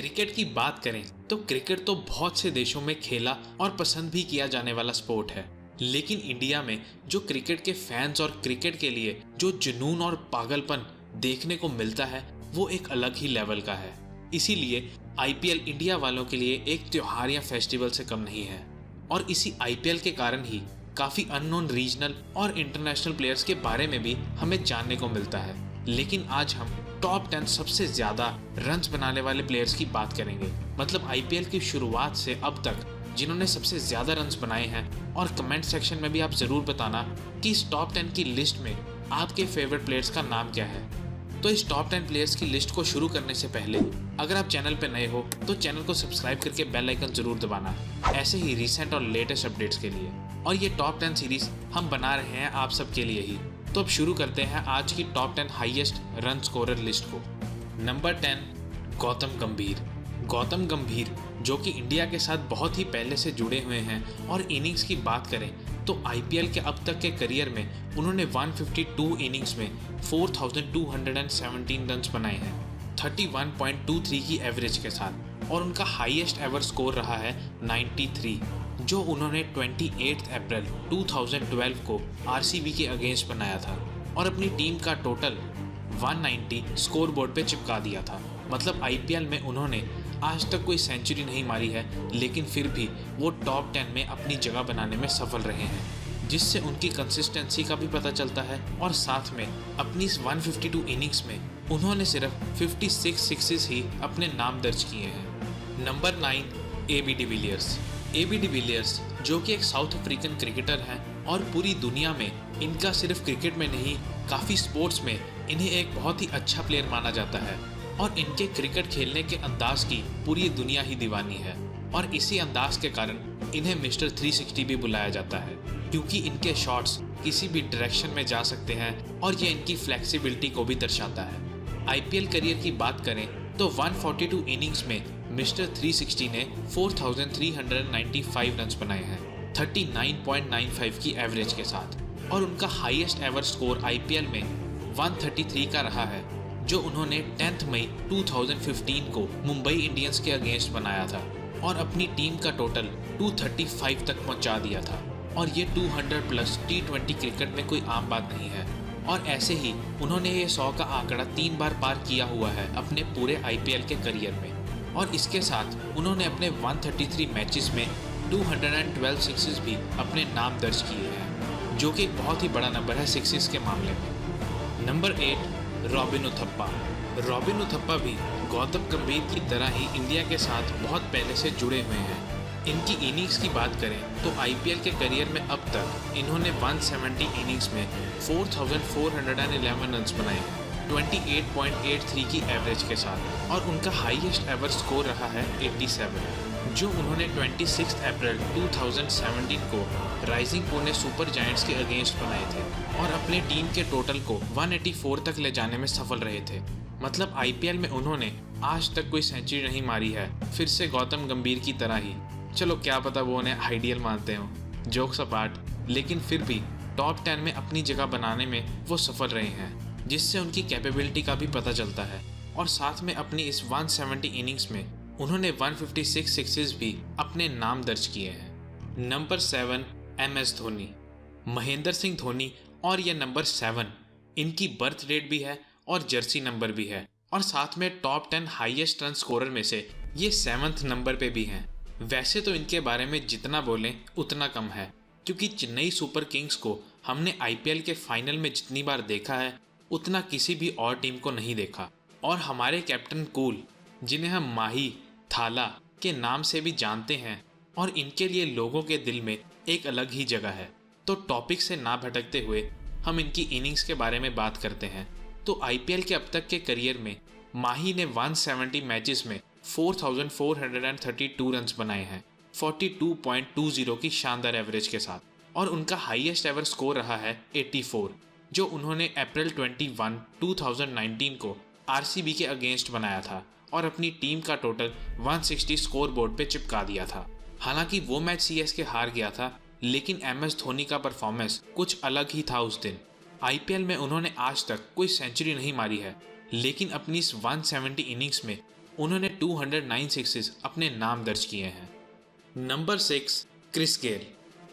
Cricket की बात करें तो क्रिकेट तो बहुत से देशों में खेला और पसंद भी किया जाने वाला स्पोर्ट है, लेकिन इंडिया में जो क्रिकेट के फैंस और क्रिकेट के लिए जो जुनून और पागलपन देखने को मिलता है वो एक अलग ही लेवल का है। इसीलिए आईपीएल इंडिया वालों के लिए एक त्योहार या फेस्टिवल से कम नहीं है और इसी आईपीएल के कारण ही काफी अननोन रीजनल और इंटरनेशनल प्लेयर्स के बारे में भी हमें जानने को मिलता है। लेकिन आज हम टॉप 10 सबसे ज्यादा रन्स बनाने वाले प्लेयर्स की बात करेंगे, मतलब आईपीएल की शुरुआत से अब तक जिन्होंने सबसे ज्यादा रन्स बनाए हैं। और कमेंट सेक्शन में भी आप जरूर बताना कि इस टॉप 10 की लिस्ट में आपके फेवरेट प्लेयर्स का नाम क्या है। तो इस टॉप 10 प्लेयर्स की लिस्ट को शुरू करने से पहले अगर आप चैनल पर नए हो तो चैनल को सब्सक्राइब करके बेल आइकन जरूर दबाना, ऐसे ही रिसेंट और लेटेस्ट अपडेट्स के लिए। और ये टॉप 10 सीरीज हम बना रहे हैं आप सबके लिए ही। तो अब शुरू करते हैं आज की top 10 highest run scorer list को। नंबर 10, गौतम गंभीर। गौतम गंभीर जो कि इंडिया के साथ बहुत ही पहले से जुड़े हुए हैं, और इनिंग्स की बात करें तो आईपीएल के अब तक के करियर में उन्होंने 152 इनिंग्स में 4217 रन्स बनाए हैं 31.23 की एवरेज के साथ, और उनका हाईएस्ट एवर स्कोर रहा है 93, जो उन्होंने 28 अप्रैल 2012 को आरसीबी के अगेंस्ट बनाया था और अपनी टीम का टोटल 190 स्कोर बोर्ड पे चिपका दिया था। मतलब आईपीएल में उन्होंने आज तक कोई सेंचुरी नहीं मारी है, लेकिन फिर भी वो टॉप 10 में अपनी जगह बनाने में सफल रहे हैं, जिससे उनकी कंसिस्टेंसी का भी पता चलता है। और साथ में अपनी इस 152 इनिंग्स में उन्होंने सिर्फ 56 सिक्सेस ही अपने नाम दर्ज किए हैं। Number 9, AB de Villiers. AB de Villiers जो कि एक साउथ अफ्रीकन क्रिकेटर हैं और पूरी दुनिया में इनका सिर्फ क्रिकेट में नहीं काफ़ी स्पोर्ट्स में इन्हें एक बहुत ही अच्छा प्लेयर माना जाता है, और इनके क्रिकेट खेलने के अंदाज की पूरी दुनिया ही दीवानी है। और इसी अंदाज के कारण इन्हें मिस्टर 360 भी बुलाया जाता है, क्योंकि इनके शॉट्स किसी भी डायरेक्शन में जा सकते हैं और ये इनकी फ्लेक्सिबिलिटी को भी दर्शाता है। आईपीएल करियर की बात करें तो 142 इनिंग्स में मिस्टर 360 ने 4395 रन्स बनाए हैं 39.95 की एवरेज के साथ, और उनका हाईएस्ट एवर स्कोर आईपीएल में 133 का रहा है, जो उन्होंने 10 मई 2015 को मुंबई इंडियंस के अगेंस्ट बनाया था और अपनी टीम का टोटल 235 तक पहुंचा दिया था। और ये 200 प्लस T20 क्रिकेट में कोई आम बात नहीं है, और ऐसे ही उन्होंने ये 100 का आंकड़ा 3 बार पार किया हुआ है अपने पूरे आईपीएल के करियर में। और इसके साथ उन्होंने अपने 133 मैचेस में 212 सिक्सेस भी अपने नाम दर्ज किए हैं, जो कि एक बहुत ही बड़ा नंबर है सिक्सेस के मामले में। Number 8, robin Uthappa. Robin Uthappa भी गौतम गंभीर की तरह ही इंडिया के साथ बहुत पहले से जुड़े हुए हैं। इनकी इनिंग्स की बात करें तो आईपीएल के करियर में अब तक इन्होंने 170 इनिंग्स में 4411 रन्स बनाए हैं 28.83 की एवरेज के साथ, और उनका हाईएस्ट एवर स्कोर रहा है 87, जो उन्होंने 26 अप्रैल 2017 को राइजिंग पुणे सुपर जायंट्स के अगेंस्ट बनाए थे और अपने टीम के टोटल को 184 तक ले जाने में सफल रहे थे। मतलब आईपीएल में उन्होंने आज तक कोई सेंचुरी नहीं मारी है, फिर से गौतम गंभीर की तरह ही। चलो क्या पता वो उन्हें आइडियल मानते हो, जोक्स अपार्ट, लेकिन फिर भी टॉप 10 में अपनी जगह बनाने में वो सफल रहे हैं, जिससे उनकी कैपेबिलिटी का भी पता चलता है। और साथ में अपनी इस 170 इनिंग्स में उन्होंने 156 सिक्सेस भी अपने नाम दर्ज किए हैं। Number 7, MS Dhoni. महेंद्र सिंह धोनी, और यह नंबर 7 इनकी बर्थ डेट भी है और जर्सी नंबर भी है, और साथ में टॉप 10 हाईएस्ट रन स्कोरर में से ये 7th नंबर पे भी हैं। वैसे तो इनके बारे में जितना बोलें उतना कम है, क्योंकि चेन्नई सुपर किंग्स को हमने आईपीएल के फाइनल में जितनी बार देखा है उतना किसी भी और टीम को नहीं देखा। और हमारे कैप्टन कूल, जिन्हें हम माही, थाला के नाम से भी जानते हैं, और इनके लिए लोगों के दिल में एक अलग ही जगह है। तो टॉपिक से ना भटकते हुए हम इनकी इनिंग्स के बारे में बात करते हैं। तो आईपीएल के अब तक के करियर में माही ने 170 मैचेस में 4432 रन्स बनाए हैं 42.20 की शानदार एवरेज के साथ, और उनका हाईएस्ट एवर स्कोर रहा है 84, जो उन्होंने अप्रैल 21, 2019 को आरसीबी के अगेंस्ट बनाया था और अपनी टीम का टोटल 160 स्कोर बोर्ड पे चिपका दिया था। हालांकि वो मैच सीएसके हार गया था, लेकिन MS धोनी का परफॉर्मेंस कुछ अलग ही था उस दिन। आईपीएल में उन्होंने आज तक कोई सेंचुरी नहीं मारी है, लेकिन अपनी इस 170 इनिंग्स में उन्होंने 209 सिक्सेस अपने नाम दर्ज किए हैं। Number 6, Chris Gayle.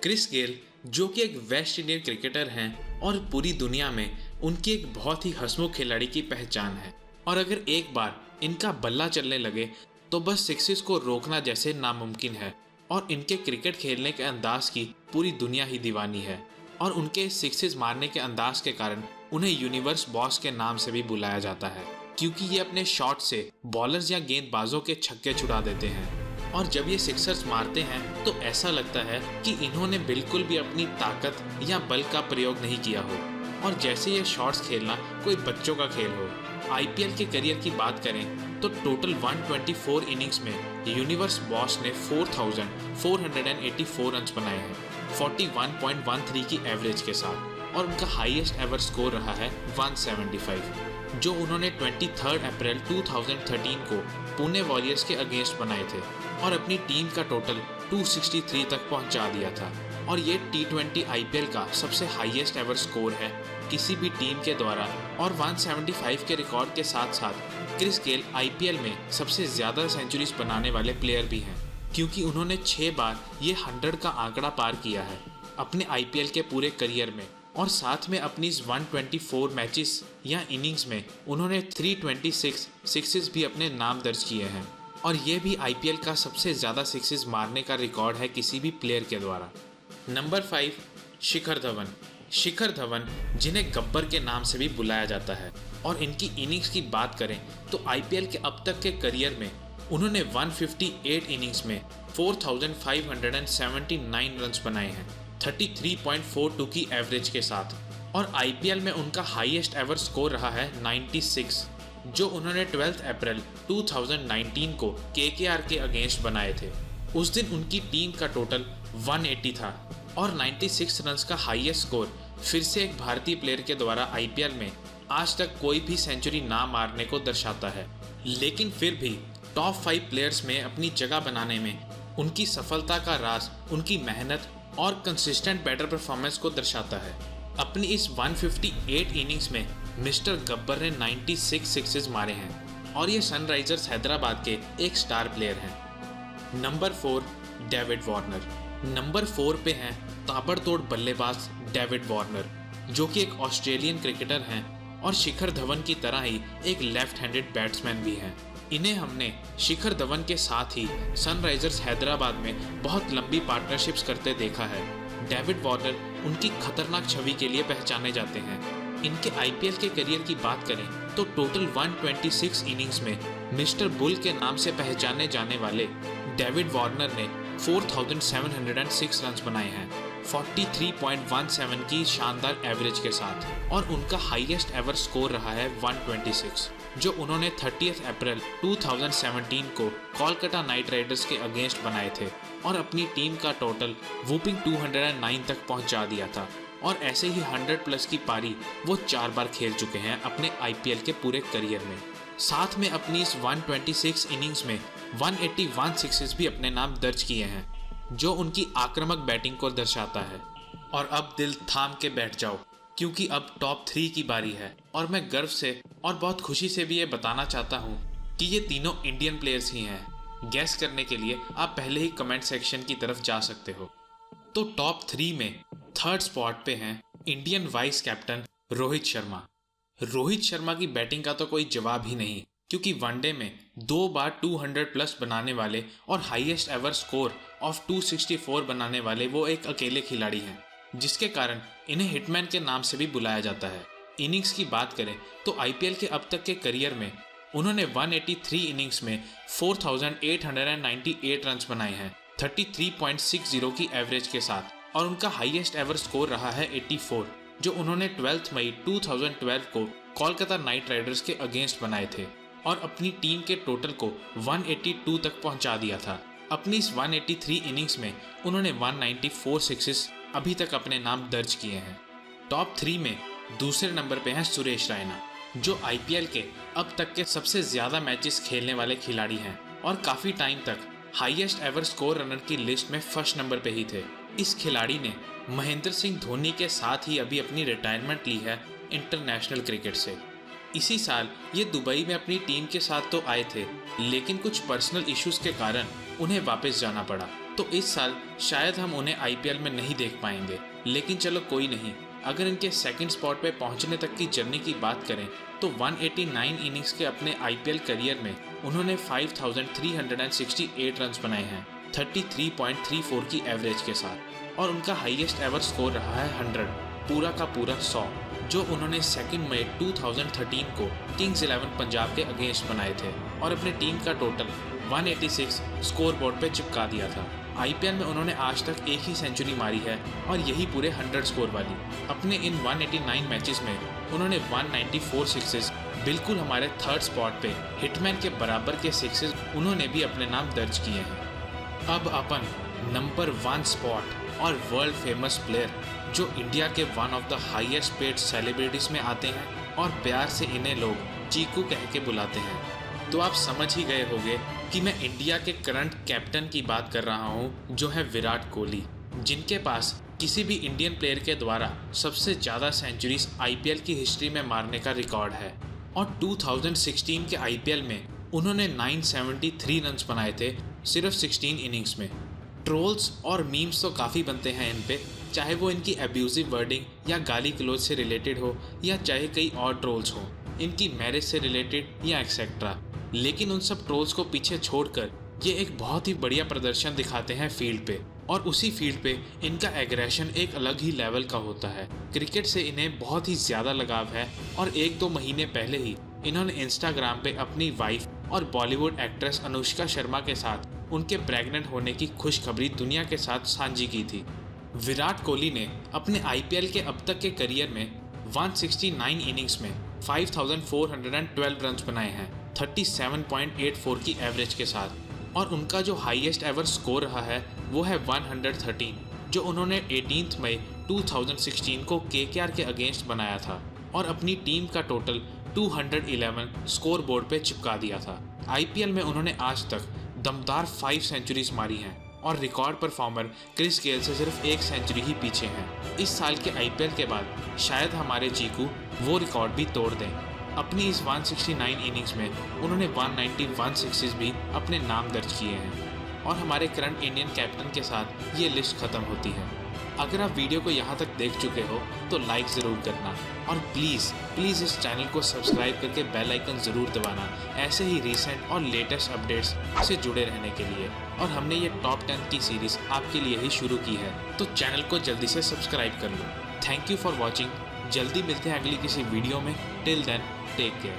Chris Gayle जो कि एक वेस्ट इंडियन क्रिकेटर हैं और पूरी दुनिया में उनकी एक बहुत ही हंसमुख खिलाड़ी की पहचान है, और अगर एक बार इनका बल्ला चलने लगे तो बस सिक्सेस को रोकना जैसे नामुमकिन है। और इनके क्रिकेट खेलने के अंदाज की पूरी दुनिया ही दीवानी है, और उनके सिक्सेस मारने के अंदाज के कारण उन्हें यूनिवर्स बॉस के नाम से भी बुलाया जाता है, क्योंकि ये अपने शॉट से बॉलर्स या गेंदबाजों के छक्के छुड़ा देते हैं। और जब ये सिक्सर्स मारते हैं तो ऐसा लगता है कि इन्होंने बिल्कुल भी अपनी ताकत या बल का प्रयोग नहीं किया हो, और जैसे ये शॉट्स खेलना कोई बच्चों का खेल हो। आईपीएल के करियर की बात करें तो टोटल 124 इनिंग्स में यूनिवर्स बॉस ने 4,484 रन बनाए हैं 41.13 की एवरेज के साथ, और उनका हाईएस्ट एवर स्कोर रहा है 175, जो उन्होंने 23 अप्रैल 2013 को पुणे वॉरियर्स के अगेंस्ट बनाए थे, और अपनी टीम का टोटल 263 तक पहुंचा दिया था। और ये T20 आईपीएल का सबसे हाईएस्ट एवर स्कोर है किसी भी टीम के द्वारा, और 175 के रिकॉर्ड के साथ साथ क्रिस गेल आईपीएल में सबसे ज़्यादा सेंचुरीज बनाने वाले प्लेयर भी हैं, क्योंकि उन्होंने 6 बार ये 100 का आंकड़ा पार किया है अपने आईपीएल के पूरे करियर में। और साथ में अपनी इस 124 मैचेस या इनिंग्स में उन्होंने 326 सिक्सेस भी अपने नाम दर्ज किए हैं, और ये भी आईपीएल का सबसे ज़्यादा सिक्सेस मारने का रिकॉर्ड है किसी भी प्लेयर के द्वारा। नंबर 5, शिखर धवन। शिखर धवन जिन्हें गब्बर के नाम से भी बुलाया जाता है, और इनकी इनिंग्स की बात करें तो आईपीएल के अब तक के करियर में उन्होंने 158 इनिंग्स में 4,579 रन बनाए हैं 33.42 की एवरेज के साथ, और आईपीएल में उनका हाईएस्ट एवर स्कोर रहा है 96, जो उन्होंने 12 अप्रैल 2019 को केकेआर के अगेंस्ट बनाए थे। उस दिन उनकी टीम का टोटल 180 था, और 96 रन्स का हाईएस्ट स्कोर फिर से एक भारतीय प्लेयर के द्वारा आईपीएल में आज तक कोई भी सेंचुरी ना मारने को दर्शाता है। लेकिन फिर भी टॉप 5 प्लेयर्स में अपनी जगह बनाने में उनकी सफलता का राज उनकी मेहनत और कंसिस्टेंट बैटर परफॉर्मेंस को दर्शाता है। अपनी इस 158 इनिंग्स में मिस्टर गब्बर ने 96 सिक्सेस मारे हैं, और ये सनराइजर्स हैदराबाद के एक स्टार प्लेयर हैं। Number 4, David Warner. नंबर 4 पे हैं ताबड़तोड़ बल्लेबाज डेविड वार्नर, जो कि एक ऑस्ट्रेलियन क्रिकेटर हैं और शिखर धवन की तरह ही एक लेफ्ट हैंडेड बैट्समैन भी हैं। इन्हें हमने शिखर धवन के साथ ही सनराइजर्स हैदराबाद में बहुत लंबी पार्टनरशिप्स करते देखा है। डेविड वार्नर उनकी खतरनाक छवि के लिए पहचाने जाते हैं। इनके आईपीएल के करियर की बात करें तो टोटल 126 इनिंग्स में मिस्टर बुल के नाम से पहचाने जाने वाले डेविड वार्नर ने 4,706 रन बनाए हैं 43.17 की शानदार एवरेज के साथ, और उनका हाईएस्ट एवर स्कोर रहा है 126, जो उन्होंने 30 अप्रैल 2017 को कोलकाता नाइट राइडर्स के अगेंस्ट बनाए थे, और अपनी टीम का टोटल वूपिंग 209 तक पहुंचा दिया था। और ऐसे ही 100 प्लस की पारी वो 4 बार खेल चुके हैं अपने आईपीएल के पूरे करियर में। साथ में अपनी इस 126 इनिंग्स में 181 सिक्सेस भी अपने नाम दर्ज किए हैं, जो उनकी आक्रामक बैटिंग को दर्शाता है। और अब दिल थाम के बैठ जाओ, क्योंकि अब टॉप 3 की बारी है, और मैं गर्व से और बहुत खुशी से भी ये बताना चाहता हूँ कि ये तीनों इंडियन प्लेयर्स ही हैं। गैस करने के लिए आप पहले ही कमेंट सेक्शन की तरफ जा सकते हो। तो टॉप 3 में 3rd स्पॉट पे हैं Indian vice captain Rohit Sharma. Rohit Sharma की बैटिंग का तो कोई जवाब ही नहीं, क्योंकि वनडे में 2 बार 200 प्लस बनाने वाले और हाईएस्ट एवर स्कोर ऑफ 264 बनाने वाले वो एक अकेले खिलाड़ी हैं, जिसके कारण इन्हें हिटमैन के नाम से भी बुलाया जाता है। इनिंग्स की बात करें तो आईपीएल के अब तक के करियर में उन्होंने 183 इनिंग्स में 4,898 रन बनाए हैं 33.60 की एवरेज के साथ, और उनका हाईएस्ट एवर स्कोर रहा है 84, जो उन्होंने 12 मई 2012 को कोलकाता नाइट राइडर्स के अगेंस्ट बनाए थे, और अपनी टीम के टोटल को 182 तक पहुंचा दिया था। अपनी इस 183 इनिंग्स में उन्होंने 194 सिक्सेस अभी तक अपने नाम दर्ज किए हैं। टॉप 3 में दूसरे नंबर पे हैं सुरेश रैना, जो आईपीएल के अब तक के सबसे ज़्यादा मैचेस खेलने वाले खिलाड़ी हैं, और काफ़ी टाइम तक हाईएस्ट एवर स्कोर रनर की लिस्ट में फर्स्ट नंबर पे ही थे। इस खिलाड़ी ने महेंद्र सिंह धोनी के साथ ही अभी अपनी रिटायरमेंट ली है इंटरनेशनल क्रिकेट से। इसी साल ये दुबई में अपनी टीम के साथ तो आए थे, लेकिन कुछ पर्सनल इश्यूज के कारण उन्हें वापस जाना पड़ा। तो इस साल शायद हम उन्हें आईपीएल में नहीं देख पाएंगे, लेकिन चलो कोई नहीं। अगर इनके सेकंड स्पॉट पे पहुंचने तक की जर्नी की बात करें तो 189 इनिंग्स के अपने आईपीएल करियर में उन्होंने 5368 रन्स बनाए हैं 33.34 की एवरेज के साथ, और उनका हाईएस्ट एवर स्कोर रहा है 100, पूरा का पूरा 100, जो उन्होंने 2 मई 2013 को किंग्स 11 पंजाब के अगेंस्ट बनाए थे और अपनी टीम का टोटल 186 स्कोर बोर्ड पे चिपका दिया था। आईपीएल में उन्होंने आज तक एक ही सेंचुरी मारी है और यही पूरे 100 स्कोर वाली। अपने इन 189 मैचेस में उन्होंने 194 सिक्सेस, बिल्कुल हमारे थर्ड स्पॉट पे हिटमैन के बराबर के सिक्सेस उन्होंने भी अपने नाम दर्ज किए हैं। अब अपन नंबर 1 स्पॉट और वर्ल्ड फेमस प्लेयर जो इंडिया के one of the highest paid celebrities में आते हैं और प्यार से इन्हें लोग चीकू कह के बुलाते हैं। तो आप समझ ही गए होंगे कि मैं इंडिया के करंट कैप्टन की बात कर रहा हूं, जो है विराट कोहली, जिनके पास किसी भी इंडियन प्लेयर के द्वारा सबसे ज़्यादा सेंचुरीज आईपीएल की हिस्ट्री में मारने का रिकॉर्ड है। और 2016 के आईपीएल में उन्होंने 973 रन्स बनाए थे सिर्फ 16 इनिंग्स में। ट्रोल्स और मीम्स तो काफ़ी बनते हैं इन पे, चाहे वो इनकी एब्यूजिव वर्डिंग या गाली गलौज से रिलेटेड हो या चाहे कई और ट्रोल्स हो, इनकी मैरिज से रिलेटेड या एक्सेट्रा। लेकिन उन सब ट्रोल्स को पीछे छोड़कर ये एक बहुत ही बढ़िया प्रदर्शन दिखाते हैं फील्ड पे, और उसी फील्ड पे इनका एग्रेशन एक अलग ही लेवल का होता है। क्रिकेट से इन्हें बहुत ही ज़्यादा लगाव है और 1-2 महीने पहले ही इन्होंने इंस्टाग्राम पे अपनी वाइफ और बॉलीवुड एक्ट्रेस अनुष्का शर्मा के साथ उनके प्रेग्नेंट होने की खुशखबरी दुनिया के साथ साझी की थी। विराट कोहली ने अपने आईपीएल के अब तक के करियर में 169 इनिंग्स में 5412 रन्स बनाए हैं 37.84 की एवरेज के साथ, और उनका जो हाईएस्ट एवर स्कोर रहा है वो है 113, जो उन्होंने 18 मई 2016 को केकेआर के अगेंस्ट बनाया था और अपनी टीम का टोटल 211 स्कोर बोर्ड पे चिपका दिया था। आईपीएल में उन्होंने आज तक दमदार 5 सेंचुरीज मारी हैं और रिकॉर्ड परफॉर्मर क्रिस गेल से सिर्फ 1 सेंचुरी ही पीछे हैं। इस साल के आईपीएल के बाद शायद हमारे चीकू वो रिकॉर्ड भी तोड़ दें। अपनी इस 169 इनिंग्स में उन्होंने 191 सिक्सेस भी अपने नाम दर्ज किए हैं, और हमारे करंट इंडियन कैप्टन के साथ ये लिस्ट ख़त्म होती है। अगर आप वीडियो को यहाँ तक देख चुके हो तो लाइक ज़रूर करना, और प्लीज़ इस चैनल को सब्सक्राइब करके बेल आइकन ज़रूर दबाना, ऐसे ही रीसेंट और लेटेस्ट अपडेट्स से जुड़े रहने के लिए। और हमने ये टॉप 10 की सीरीज़ आपके लिए ही शुरू की है, तो चैनल को जल्दी से सब्सक्राइब कर लो। Thank you for watching. जल्दी मिलते हैं अगली किसी वीडियो में। Till then take care.